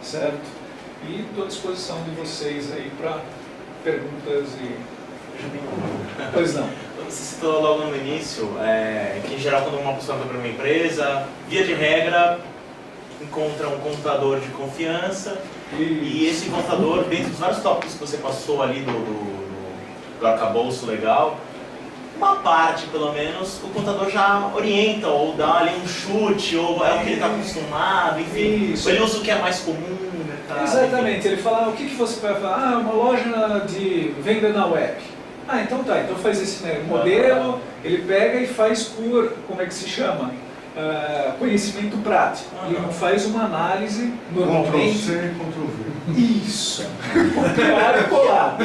certo? E estou à disposição de vocês aí para perguntas e... Pois não. Você citou logo no início que, em geral, quando uma pessoa vai para uma empresa, via de regra, encontra um contador de confiança e esse contador, dentro dos vários tópicos que você passou ali do arcabouço legal, uma parte, pelo menos, o contador já orienta ou dá ali um chute, ou é o que ele está acostumado, enfim. Isso. Ele usa o que é mais comum no mercado. Exatamente. Enfim. Ele fala, o que você vai falar? Ah, uma loja de venda na web. Ah, então tá, então faz esse modelo, ele pega e faz por, como é que se chama? Conhecimito prático. Ele não faz uma análise normalmente. Ctrl-C, Ctrl-V. Isso. Copiar e colar.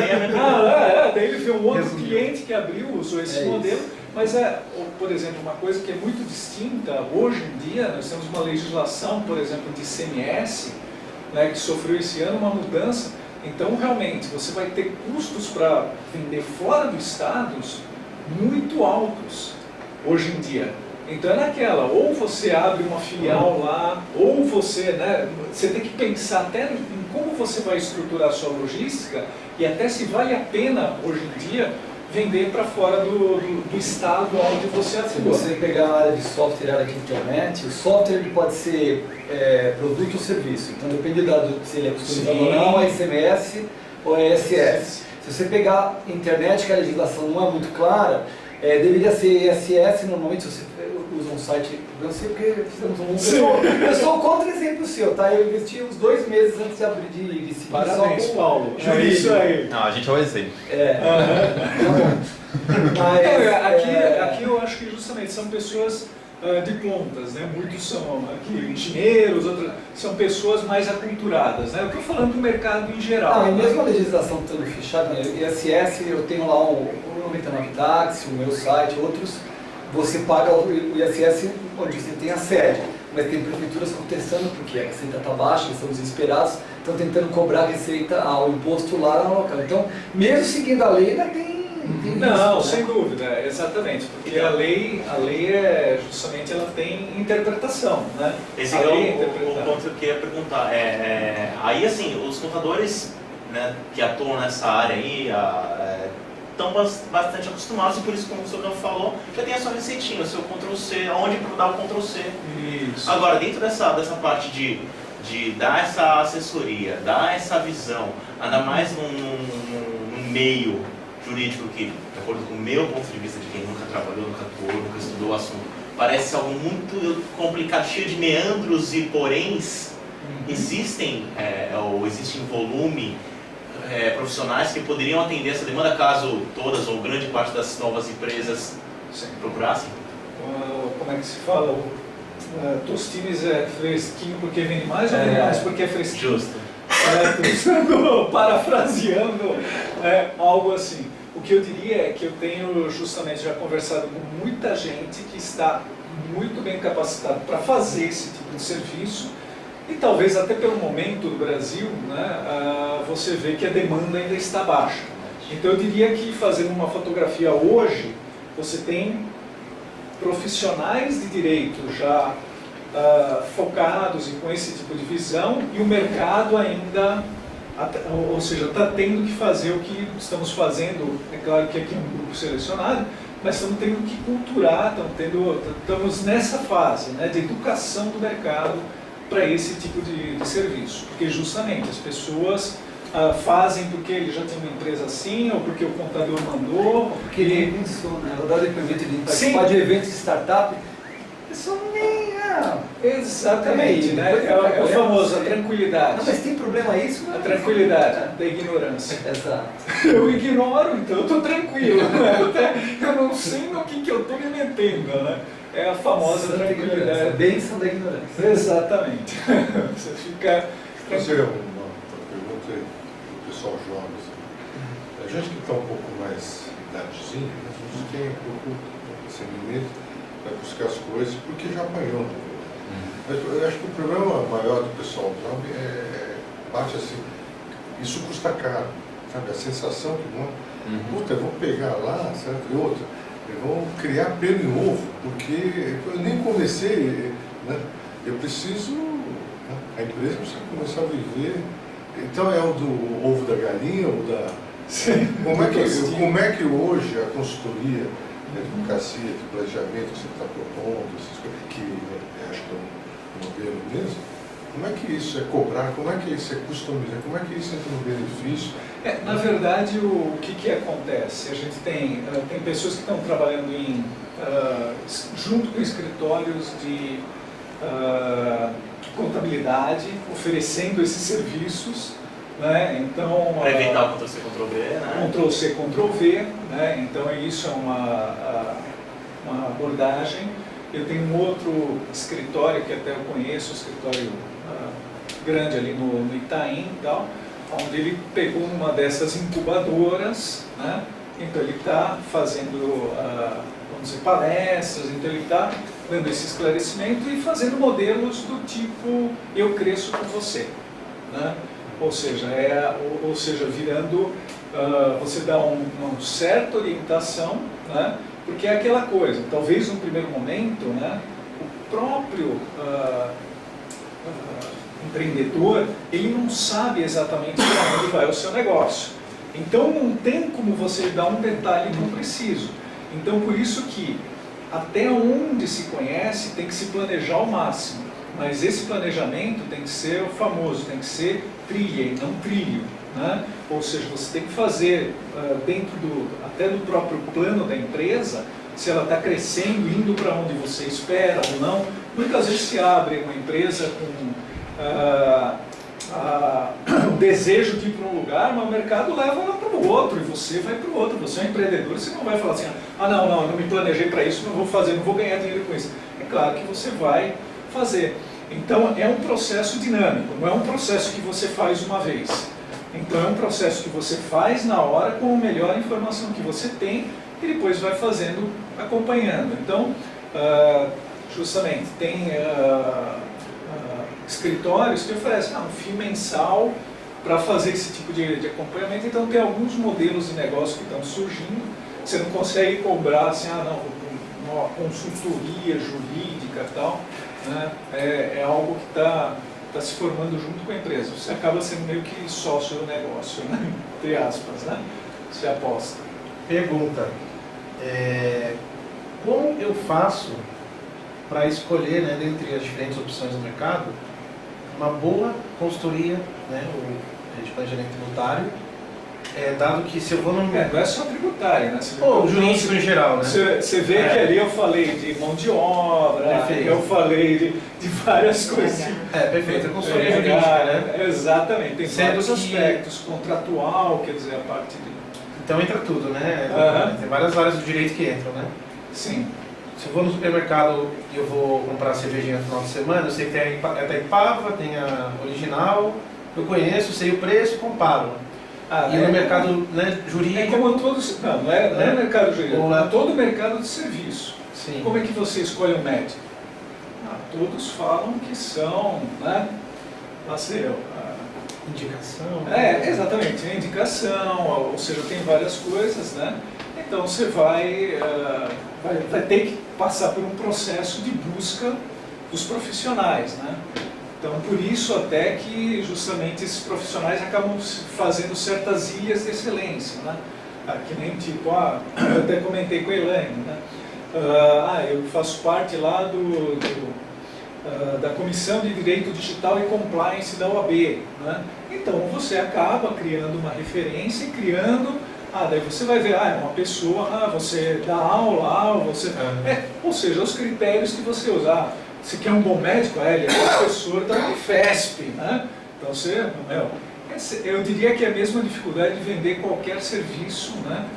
Daí ele vê um outro cliente que abriu, usou esse modelo, mas por exemplo, uma coisa que é muito distinta, hoje em dia nós temos uma legislação, por exemplo, de ICMS, né, que sofreu esse ano uma mudança. Então, realmente, você vai ter custos para vender fora dos estados muito altos, hoje em dia. Então, é naquela, ou você abre uma filial lá, ou você tem que pensar até em como você vai estruturar a sua logística e até se vale a pena, hoje em dia, vender para fora do estado onde você atua. Se você pegar a área de software e a área de internet, o software ele pode ser produto ou serviço. Então depende se ele é customizado ou não, é ICMS ou é ISS. Se você pegar a internet, que a legislação não é muito clara, deveria ser ISS, normalmente se você usa um site, não sei porque fizemos eu sou contra exemplo seu, tá? Eu investi uns 2 meses antes de abrir de seguir. Parabéns, só Paulo. Isso aí. Não, a gente é o exemplo. Aqui eu acho que justamente são pessoas de pontas, né? Muitos são aqui engenheiros, outros são pessoas mais aculturadas, né? Eu estou falando do mercado em geral. E mesmo a legislação estando fechada, né? ISS, eu tenho lá o 99 Táxi, o meu site, outros, você paga o ISS onde você tem a sede, mas tem prefeituras contestando porque a receita está baixa, eles estão desesperados, estão tentando cobrar a receita ao imposto lá no local. Então, mesmo seguindo a lei, ainda tem não, risco, sem dúvida, exatamente, porque a lei justamente ela tem interpretação, né? Esse é o ponto que eu queria perguntar. Aí, assim, os contadores, né, que atuam nessa área aí, estão bastante acostumados e por isso, como o senhor falou, já tem a sua receitinha, o seu Ctrl-C, onde dar o Ctrl-C. Isso. Agora, dentro dessa parte de dar essa assessoria, dar essa visão, ainda mais num meio jurídico que, de acordo com o meu ponto de vista de quem nunca trabalhou, nunca atuou, nunca estudou o assunto, parece algo muito complicado, cheio de meandros e poréns. Existe em volume profissionais que poderiam atender essa demanda caso todas ou grande parte das novas empresas procurassem? Como é que se fala? Tostines é fresquinho porque vende mais ou vende mais porque é fresquinho? Justo. Parafraseando algo assim. O que eu diria é que eu tenho justamente já conversado com muita gente que está muito bem capacitado para fazer esse tipo de serviço. E talvez até pelo momento do Brasil, né, você vê que a demanda ainda está baixa. Então eu diria que fazendo uma fotografia hoje, você tem profissionais de direito já focados e com esse tipo de visão e o mercado ainda, ou seja, está tendo que fazer o que estamos fazendo. É claro que aqui é um grupo selecionado, mas estamos tendo que culturar, estamos nessa fase, né, de educação do mercado para esse tipo de serviço, porque justamente as pessoas fazem porque ele já tem uma empresa assim, ou porque o contador mandou, porque ele pensou, né? Vou dar depoimento de participar de eventos de startup, a pessoa nem... Exatamente, né? É o famoso, a tranquilidade. Não, mas tem problema isso? A tranquilidade da ignorância. Exato. Eu ignoro, então eu estou tranquilo, né? Eu não sei no que eu estou me metendo, né? É a famosa tranquilidade. A bênção da ignorância. Exatamente. Você fica... Fazer uma pergunta para o pessoal jovem. Assim. A gente que está um pouco mais idadezinha, a gente tem um pouco esse limite para buscar as coisas porque já apanhou. Mas eu acho que o problema maior do pessoal jovem bate assim, isso custa caro, sabe? A sensação que vão, puta, vão pegar lá, certo? E outra, vão criar pelo em ovo, porque eu nem comecei, né? Eu preciso né? A empresa precisa começar a viver. Então é o do ovo da galinha ou da... Sim. Como é que hoje a consultoria, a advocacia, de planejamento que você está propondo, essas coisas, que acho que é um modelo mesmo, como é que isso é cobrar, como é que isso é customizar, como é que isso entra no benefício? Na verdade, o que acontece? A gente tem pessoas que estão trabalhando junto com escritórios de contabilidade, oferecendo esses serviços, né? Então, para evitar o Ctrl-C, Ctrl-V, né? Ctrl-C, Ctrl-V, né? Então isso é uma abordagem. Eu tenho um outro escritório que até eu conheço, um escritório grande ali no Itaim e tal, onde ele pegou uma dessas incubadoras, né? Então ele está fazendo, vamos dizer, palestras, então ele está dando esse esclarecimento e fazendo modelos do tipo eu cresço com você, né? Ou seja, virando, você dá uma certa orientação, né? Porque é aquela coisa, talvez no primeiro momento, né, o próprio empreendedor, ele não sabe exatamente para onde vai o seu negócio. Então não tem como você dar um detalhe tão preciso. Então por isso que até onde se conhece tem que se planejar ao máximo. Mas esse planejamento tem que ser o famoso, tem que ser trilha e não trilho, né? Ou seja, você tem que fazer dentro até do próprio plano da empresa, se ela está crescendo, indo para onde você espera ou não. Muitas vezes se abre uma empresa com o desejo de ir para um lugar, mas o mercado leva ela para o outro e você vai para o outro. Você é um empreendedor, você não vai falar assim, eu não me planejei para isso, não vou fazer, não vou ganhar dinheiro com isso. É claro que você vai fazer. Então é um processo dinâmico, não é um processo que você faz uma vez. Então é um processo que você faz na hora com a melhor informação que você tem e depois vai fazendo, acompanhando. Então, justamente, tem escritórios que oferecem um FII mensal para fazer esse tipo de acompanhamento. Então tem alguns modelos de negócio que estão surgindo. Você não consegue cobrar assim, uma consultoria jurídica e tal. Né? É algo que está se formando junto com a empresa. Você acaba sendo meio que sócio do negócio, né? Entre aspas, né? Você aposta. Pergunta: como eu faço para escolher, né, dentre as diferentes opções do mercado, uma boa consultoria, né, de planejamento tributário, dado que se eu vou num... não é só tributário, né? Ou jurídico em geral, né? Você vê que ali eu falei de mão de obra, perfeito. Eu falei de várias coisas. Perfeito, a consultoria jurídica, né? Exatamente, tem vários que... aspectos, contratual, quer dizer, a parte de... Então entra tudo, né? Tem várias áreas do direito que entram, né? Sim. Se eu vou no supermercado e eu vou comprar cervejinha no final de semana, eu sei que tem a Itaipava, tem a original, eu conheço, sei o preço, comparo. E no mercado, né, jurídico... É como todos... Não é mercado jurídico, é todo mercado de serviço. Sim. Como é que você escolhe um médico? Todos falam que são, né? Indicação. Exatamente, é indicação, ou seja, tem várias coisas, né? Então você vai ter que passar por um processo de busca dos profissionais, né? Então, por isso até que justamente esses profissionais acabam fazendo certas ilhas de excelência, né? Que nem tipo, eu até comentei com a Elaine, né? Eu faço parte lá da Comissão de Direito Digital e Compliance da OAB, né? Então, você acaba criando uma referência e criando... daí você vai ver, é uma pessoa, você dá aula, você... ou seja, os critérios que você usa. Se quer um bom médico, ele é professor da Unifesp, né? Então você, eu diria que é a mesma dificuldade de vender qualquer serviço, né?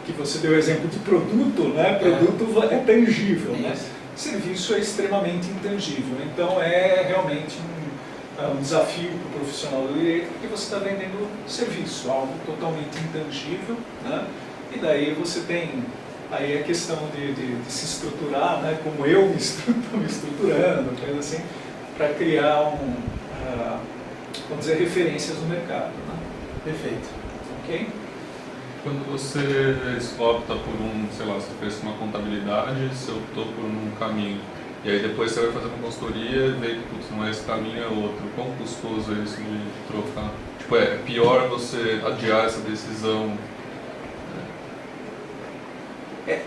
Que você deu o exemplo de produto, né? Produto é tangível, né? Serviço é extremamente intangível. Então é realmente um desafio para o profissional do direito, porque você está vendendo serviço, algo totalmente intangível, né? E daí você tem aí a questão de se estruturar, né? Como eu me estou me estruturando, coisa assim, para criar vamos dizer, referências no mercado, né? Perfeito. Ok? Quando você opta por você fez uma contabilidade, você optou por um caminho, E aí depois você vai fazer uma consultoria e vê que putz, não é esse caminho, é outro. Quão custoso é isso de trocar? Tipo, é pior você adiar essa decisão?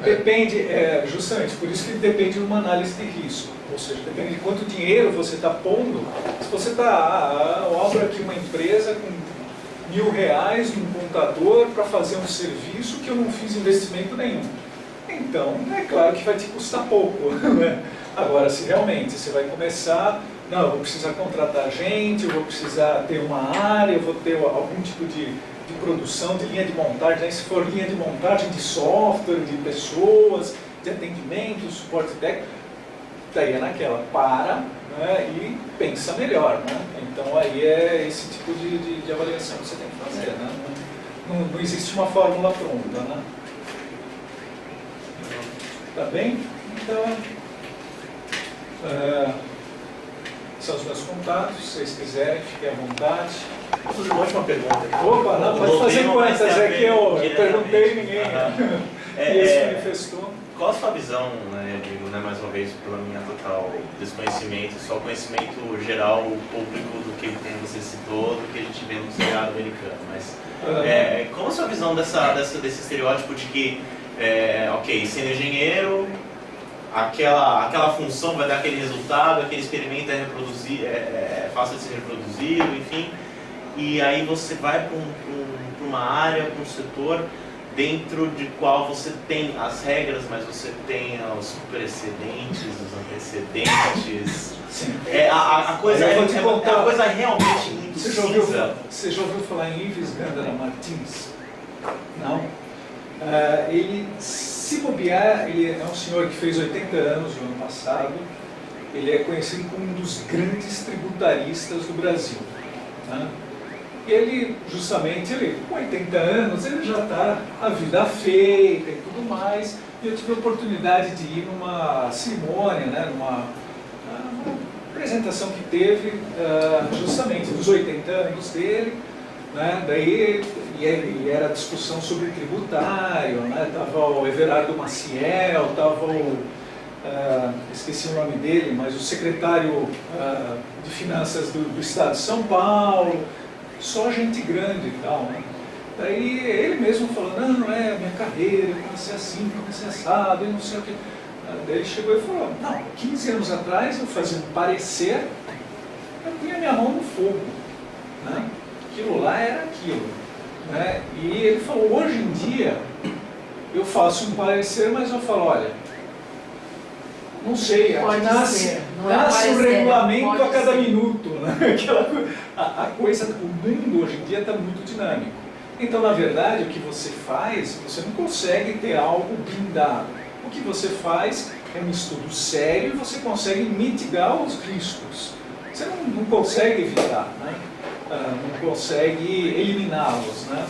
Depende, justamente, por isso que depende de uma análise de risco. Ou seja, depende de quanto dinheiro você está pondo. Se você está, eu abro aqui uma empresa com R$1.000 num contador para fazer um serviço que eu não fiz investimento nenhum. Então, é claro que vai te custar pouco. Né? Agora, se realmente você vai começar, não, eu vou precisar contratar gente, eu vou precisar ter uma área, eu vou ter algum tipo de produção, de linha de montagem, né? Se for linha de montagem de software, de pessoas, de atendimento, suporte técnico, daí é naquela, né? E pensa melhor. Né? Então aí é esse tipo de avaliação que você tem que fazer. Né? Não existe uma fórmula pronta. Né? Tá bem? Então, são os meus contatos, se vocês quiserem, fiquem à vontade. Vou fazer uma última pergunta. Opa, não, pode fazer quantas, é que eu perguntei e ninguém se manifestou. Qual a sua visão, né, eu digo, né, mais uma vez, pela minha total desconhecimento, só conhecimento geral, público do que você citou, do que a gente vê no seriado americano, mas qual a sua visão desse estereótipo de que, ok, sendo engenheiro, aquela função vai dar aquele resultado, aquele experimento é fácil de ser reproduzido, enfim, e aí você vai para uma área, para um setor dentro de qual você tem as regras, mas você tem os precedentes, os antecedentes. Sim. A coisa é uma coisa realmente muito cinza. Você já ouviu falar em Ives Gandara Martins? Não? Ele, se bobear, ele é um senhor que fez 80 anos no ano passado. Ele é conhecido como um dos grandes tributaristas do Brasil. Né? E ele, justamente, com 80 anos, ele já está a vida feita e tudo mais. E eu tive a oportunidade de ir numa cerimônia, né, numa apresentação que teve, justamente dos 80 anos dele. Né, daí e era discussão sobre tributário, né, tava o Everardo Maciel, tava esqueci o nome dele, mas o secretário de Finanças do Estado de São Paulo, só gente grande e tal, né? Daí ele mesmo falou, não, minha carreira, eu comecei assim, comecei assado, e não sei o que. Daí ele chegou e falou, não, 15 anos atrás eu fazia um parecer, eu punha minha mão no fogo, né? Aquilo lá era aquilo. Né? E ele falou, hoje em dia eu faço um parecer, mas eu falo, olha, não sei, aqui nasce um regulamento a cada minuto. Né? A coisa, o mundo hoje em dia está muito dinâmico. Então, na verdade, o que você faz, você não consegue ter algo blindado. O que você faz é um estudo sério e você consegue mitigar os riscos. Você não consegue evitar, né? Não consegue eliminá-los, né?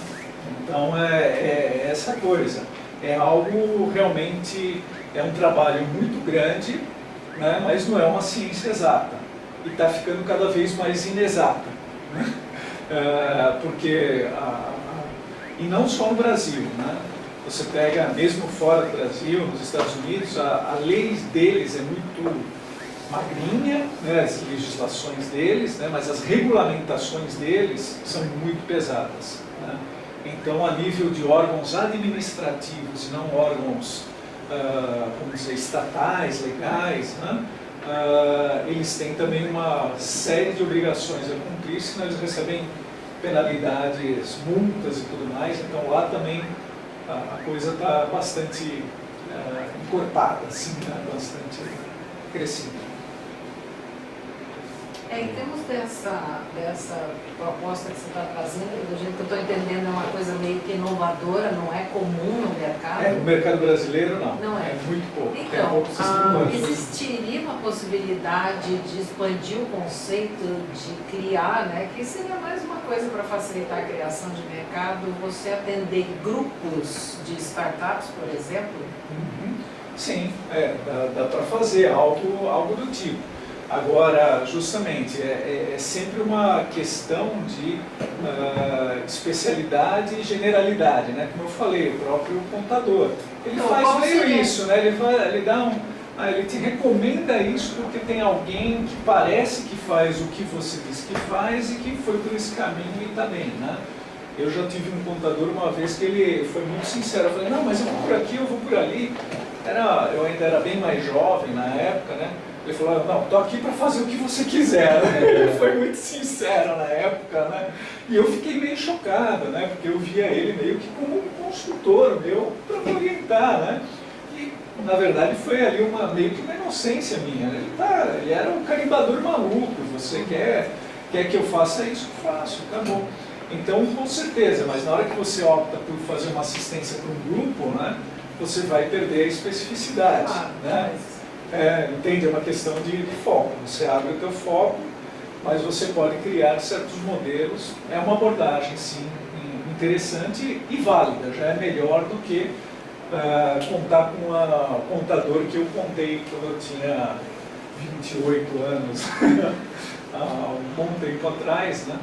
Então é essa coisa. É algo realmente, é um trabalho muito grande, né? Mas não é uma ciência exata. E está ficando cada vez mais inexata. Né? Porque, e não só no Brasil, né? Você pega, mesmo fora do Brasil, nos Estados Unidos, a lei deles é muito magrinha, né, as legislações deles, né, mas as regulamentações deles são muito pesadas. Né? Então, a nível de órgãos administrativos e não órgãos, como dizer, estatais, legais, né, eles têm também uma série de obrigações a cumprir, senão eles recebem penalidades, multas e tudo mais. Então, lá também a coisa está bastante encorpada, assim, né, bastante crescida. Em termos dessa proposta que você está trazendo, do jeito que eu estou entendendo, é uma coisa meio que inovadora, não é comum no mercado? No mercado brasileiro não. Não é? É muito pouco. Então, existiria uma possibilidade de expandir o conceito de criar, né, que seria mais uma coisa para facilitar a criação de mercado, você atender grupos de startups, por exemplo? Sim, dá para fazer algo do tipo. Agora, justamente, é sempre uma questão de especialidade e generalidade, né? Como eu falei, o próprio contador. Ele faz meio isso, né? Ele dá Ele te recomenda isso porque tem alguém que parece que faz o que você diz que faz e que foi por esse caminho e está bem, né? Eu já tive um contador uma vez que ele foi muito sincero. Eu falei, não, mas eu vou por aqui, eu vou por ali. Eu ainda era bem mais jovem na época, né? Ele falou, não, estou aqui para fazer o que você quiser. Ele foi muito sincero na época, né? E eu fiquei meio chocado, né? Porque eu via ele meio que como um consultor meu para me orientar, né? E, na verdade, foi ali meio que uma inocência minha. Ele era um carimbador maluco. Você quer que eu faça isso? Eu faço, acabou. Então, com certeza, mas na hora que você opta por fazer uma assistência para um grupo, né? Você vai perder a especificidade, né? Entende? É uma questão de foco. Você abre o teu foco, mas você pode criar certos modelos. É uma abordagem, sim, interessante e válida. Já é melhor do que contar com um contador que eu contei quando eu tinha 28 anos, há um bom tempo atrás, né?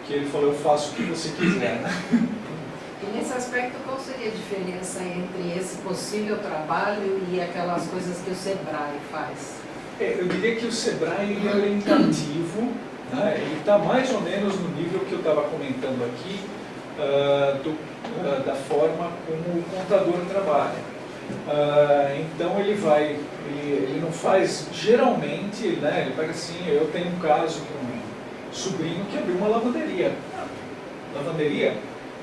Que ele falou, eu faço o que você quiser, né? E nesse aspecto, qual seria a diferença entre esse possível trabalho e aquelas coisas que o Sebrae faz? Eu diria que o Sebrae ele é orientativo, né? Ele está mais ou menos no nível que eu estava comentando aqui, da forma como o contador trabalha. Então ele não faz, geralmente, né? Ele pega assim, eu tenho um caso com um sobrinho que abriu uma lavanderia. Lavanderia?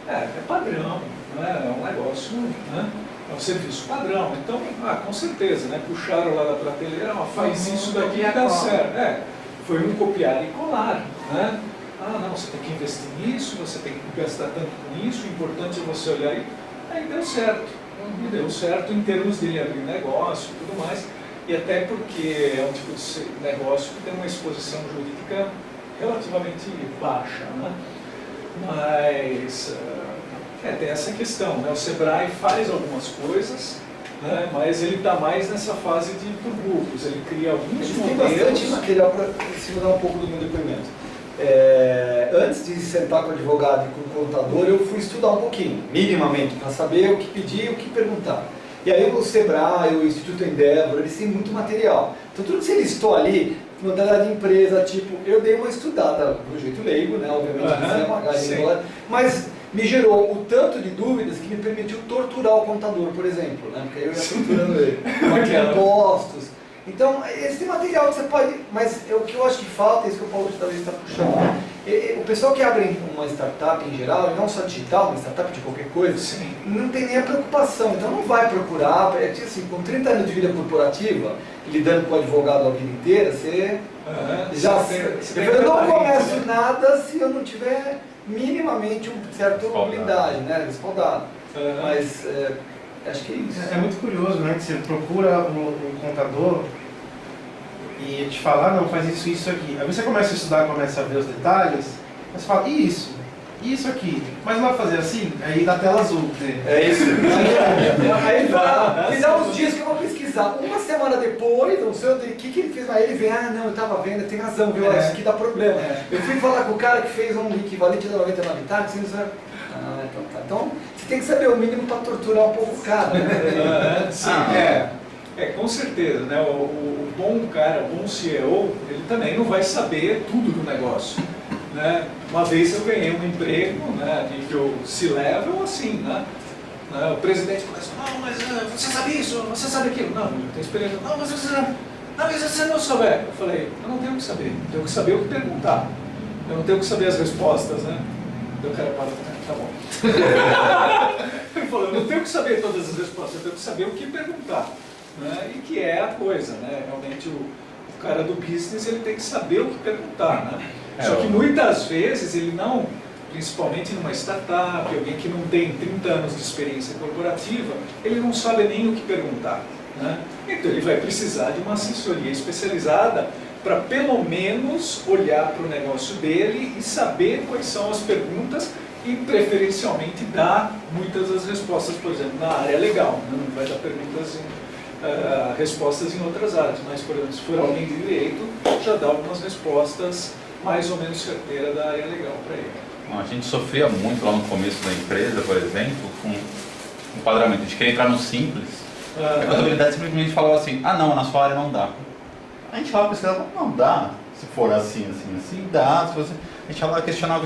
É padrão, né? É um negócio, né? É um serviço padrão. Então, com certeza, né? Puxaram lá da prateleira, faz isso daqui e dá certo. Foi um copiar e colar, né? Não, você tem que investir nisso, você tem que gastar tanto com isso, o importante é você olhar e aí deu certo. E deu certo em termos dele abrir negócio e tudo mais. E até porque é um tipo de negócio que tem uma exposição jurídica relativamente baixa, né? Mas tem essa questão, né? O Sebrae faz algumas coisas, né? Mas ele está mais nessa fase de ir por grupos, ele cria alguns Tem modelos. bastante material para segurar um pouco do meu depoimento. Antes de sentar com o advogado e com o contador, eu fui estudar um pouquinho, minimamente, para saber o que pedir e o que perguntar. E aí o Sebrae, o Instituto Endeavor, eles têm muito material. Então tudo que você listou ali, modalidade de empresa, tipo, eu dei uma estudada do jeito leigo, né? Obviamente, mas me gerou o tanto de dúvidas que me permitiu torturar o contador, por exemplo, né? Porque aí eu ia torturando ele, com impostos. Então, esse material que você pode... Mas o que eu acho que falta, isso que o Paulo talvez está puxando, o pessoal que abre uma startup em geral, não só digital, uma startup de qualquer coisa, sim, não tem nem a preocupação. Então não vai procurar, assim, com 30 anos de vida corporativa, lidando com o advogado a vida inteira, você eu não começo nada se eu não tiver minimamente um certo blindagem, né? Respaldado. Mas acho que é isso. É muito curioso, né? Que você procura um contador e ele te fala, não, faz isso aqui. Aí você começa a estudar, começa a ver os detalhes, mas você fala, e isso? E isso aqui? Mas não vai fazer assim? Aí dá tela azul. É isso. Aí ele fala, me dá uns dias que eu vou pesquisar. Uma semana depois, não sei o que ele fez, aí ele vem, não, eu estava vendo, tem razão, viu? Isso aqui dá problema. Eu fui falar com o cara que fez um equivalente a 99 táxis, então tá. Então, você tem que saber o mínimo para torturar um pouco o cara. Sim, com certeza, né? O bom cara, o bom CEO, ele também não vai saber tudo do negócio, né? Uma vez eu ganhei um emprego, né, que eu C-level assim, né? O presidente começa, não, mas você sabe isso, você sabe aquilo. Não, eu tenho experiência. Não, mas você sabe. Não, mas você não souber. Eu falei, eu não tenho o que saber, eu tenho que saber o que perguntar. Eu não tenho que saber as respostas, né? Eu quero parar, tá bom. Ele falou, eu não tenho que saber todas as respostas, eu tenho que saber o que perguntar, né? E que é a coisa, né? Realmente o cara do business, ele tem que saber o que perguntar, né? Só que muitas vezes ele não, principalmente numa startup, alguém que não tem 30 anos de experiência corporativa, ele não sabe nem o que perguntar, né? Então ele vai precisar de uma assessoria especializada para pelo menos olhar para o negócio dele e saber quais são as perguntas e preferencialmente dar muitas das respostas, por exemplo, na área legal, né? Não vai dar respostas em outras áreas, mas, por exemplo, se for alguém de direito, já dá algumas respostas mais ou menos certeiras da área legal para ele. Bom, a gente sofria muito lá no começo da empresa, por exemplo, com enquadramento. A gente queria entrar no simples A contabilidade simplesmente falava assim, ah não, na sua área não dá. A gente falava pesquisava, não dá, se for assim, dá, se você... A gente falava, questionava,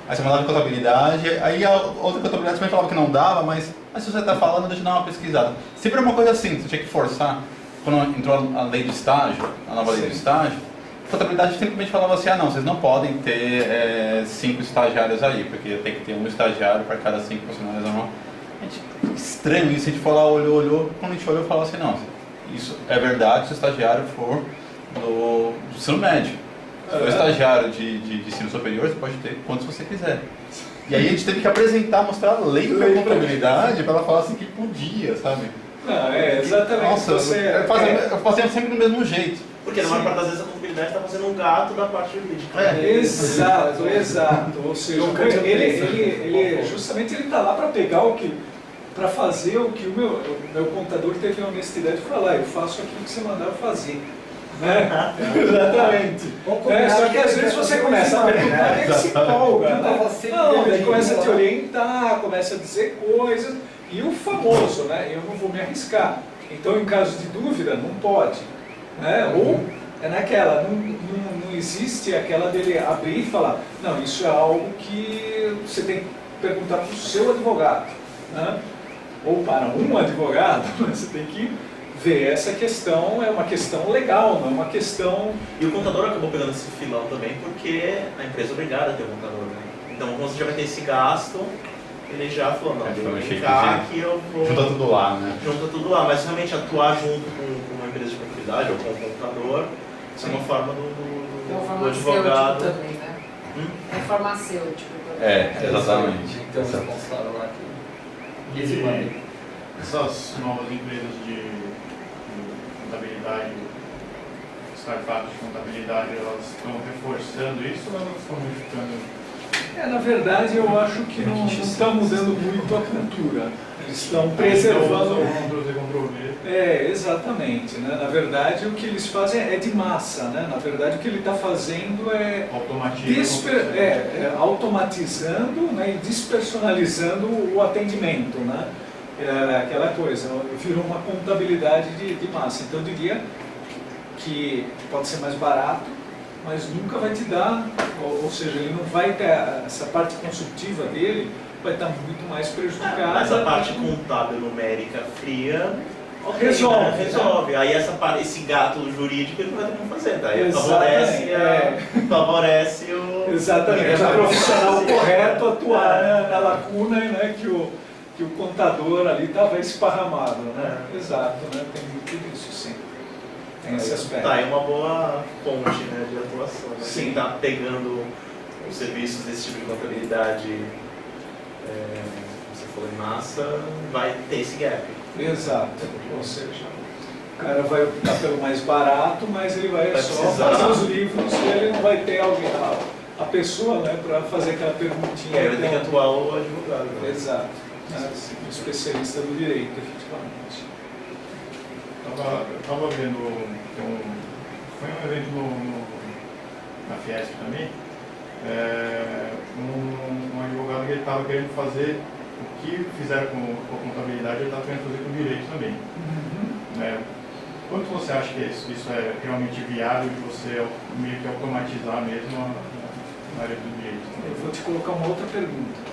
aí você mandava contabilidade, aí a outra contabilidade também falava que não dava, mas se você está falando, deixa eu dar uma pesquisada. Sempre era uma coisa assim, você tinha que forçar. Quando entrou a lei do estágio, a nova lei do estágio, a contabilidade simplesmente falava assim, ah não, vocês não podem ter 5 estagiários aí, porque tem que ter um estagiário para cada 5 funcionários normal. Estranho isso, a gente foi lá, olhou, quando a gente olhou, falou assim, não, isso é verdade se o estagiário for do ensino médio. Se for estagiário de ensino superior, você pode ter quantos você quiser. E aí a gente teve que apresentar, mostrar a lei da contabilidade para ela falar assim que podia, sabe? Não, exatamente. Nossa, eu fazia sempre do mesmo jeito. Porque na maior parte das vezes a contabilidade está fazendo um gato da parte jurídica. Exato. Ou seja, ele justamente ele está lá para pegar para fazer o que o meu contador teve a honestidade de falar, eu faço aquilo que você mandar eu fazer. Né? Exatamente. Só que às vezes você começa a perguntar, ele se empolga. Não, ele começa a te orientar, começa a dizer coisas, e o famoso, né? Eu não vou me arriscar. Então, em caso de dúvida, não pode. Né? Ou é naquela, não existe aquela dele abrir e falar, não, isso é algo que você tem que perguntar para o seu advogado. Né? Ou para um advogado, você tem que ver essa questão, é uma questão legal, não é uma questão... E o contador acabou pegando esse filão também porque a empresa é obrigada a ter um contador, né? Então, quando você já vai ter esse gasto, ele já falou, não, vem cá que eu vou... Junta tudo lá, né? Junta tudo lá, mas realmente atuar junto com uma empresa de contabilidade ou com um contador, isso é uma forma do advogado... também, né? É farmacêutico também. Exatamente. Então, você responsável lá aqui. Essas novas empresas de contabilidade, startups de contabilidade, elas estão reforçando isso ou elas estão modificando? Na verdade, eu acho que não está mudando muito a cultura. Eles estão preservando... Exatamente. Né? Na verdade, o que eles fazem é de massa. Né? Na verdade, o que ele está fazendo é automatizando, né? E despersonalizando o atendimento. Né? Aquela coisa, virou uma contabilidade de massa. Então eu diria que pode ser mais barato, mas nunca vai te dar, ou seja, ele não vai ter, essa parte consultiva dele vai estar muito mais prejudicada. Mas a parte contábil numérica fria resolve. Né? Resolve. Aí esse gato jurídico ele não vai ter como fazer, daí favorece o... Exatamente, o profissional correto atuar na lacuna, né, que o contador ali estava esparramado, né? Exato, né? Tem muito disso, sim. Tem esse aspecto. Tá, é uma boa ponte, né, de atuação. Né? Sim. Quem está pegando os serviços desse tipo de contabilidade, você falou em massa, vai ter esse gap. Exato. Ou seja, o cara vai optar pelo mais barato, mas ele vai só fazer os livros e ele não vai ter alguém, a pessoa, né, para fazer aquela perguntinha. Ele tem que atuar o advogado. Né? Exato. Um especialista do direito, efetivamente. Eu estava vendo, foi um evento na Fiesp também, um advogado que ele estava querendo fazer o que fizeram com a contabilidade, ele estava querendo fazer com o direito também. Né? Quanto você acha que isso é realmente viável de você meio que automatizar mesmo na área do direito? Eu vou te colocar uma outra pergunta.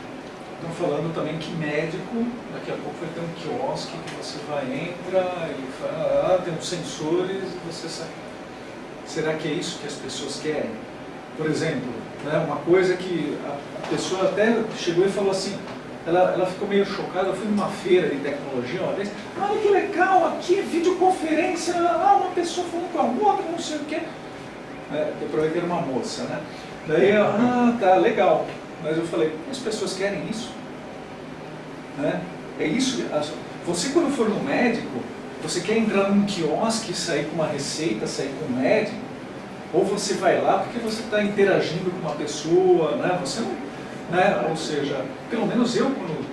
Estão falando também que médico, daqui a pouco vai ter um quiosque que você vai, entra, ele fala, tem uns sensores e você sabe. Será que é isso que as pessoas querem? Por exemplo, né, uma coisa que a pessoa até chegou e falou assim, ela ficou meio chocada, eu fui numa feira de tecnologia uma vez, olha que legal, aqui é videoconferência, uma pessoa falando com a outra, não sei o quê. Deu para ver que era uma moça, né? Daí, tá, legal. Mas eu falei, as pessoas querem isso? Né? É isso? Você quando for no médico, você quer entrar num quiosque e sair com uma receita, sair com um médico? Ou você vai lá porque você está interagindo com uma pessoa, né? Você não, né? Ou seja, pelo menos eu, quando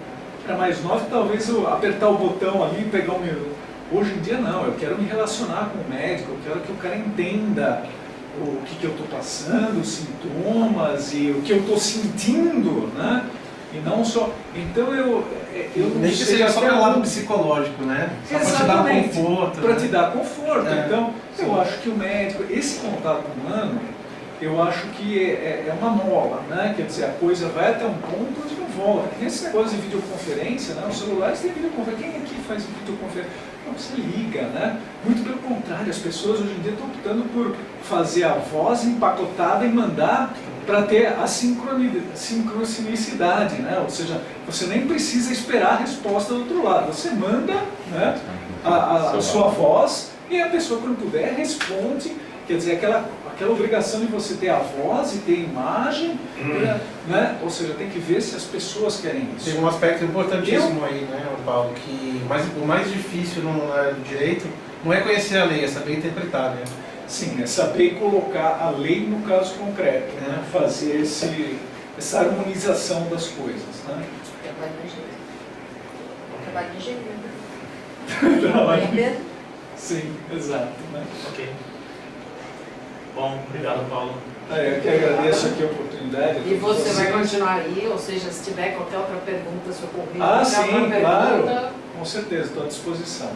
era mais novo, talvez eu apertar o botão ali e pegar o meu... Hoje em dia não, eu quero me relacionar com o médico, eu quero que o cara entenda o que eu estou passando, os sintomas e o que eu estou sentindo, né? E não só. Então eu não Nem que sei seja só até pelo lado onde- psicológico, né? Só para te dar Exatamente, conforto. para né? te dar conforto. É. Então, Sim. eu acho que o médico, esse contato humano, eu acho que é uma mola, né? Quer dizer, a coisa vai até um ponto onde não volta. Nesse negócio de videoconferência, né? Os celulares têm videoconferência. Quem aqui faz videoconferência? Não, você liga, né? Muito pelo contrário, as pessoas hoje em dia estão optando por fazer a voz empacotada e mandar para ter a sincronicidade, né? Ou seja, você nem precisa esperar a resposta do outro lado. Você manda, né, a sua voz e a pessoa, quando puder, responde. Quer dizer, aquela obrigação de você ter a voz e ter a imagem, né? Ou seja, tem que ver se as pessoas querem isso. Tem um aspecto importantíssimo aí, né, Paulo, que o mais difícil no direito não é conhecer a lei, é saber interpretar, né? Sim, é saber colocar a lei no caso concreto, né? Fazer essa harmonização das coisas, né? Trabalho de engenheiro. Trabalho- É mesmo? Sim, exato. Né? Ok. Bom, obrigado, Paulo. Eu que agradeço aqui a oportunidade. E você vai continuar aí, ou seja, se tiver qualquer outra pergunta, se ocorrer Ah, qualquer sim, outra claro. pergunta, Com certeza, estou à disposição.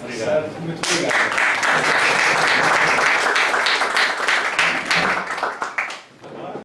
Obrigado. Certo? Muito obrigado.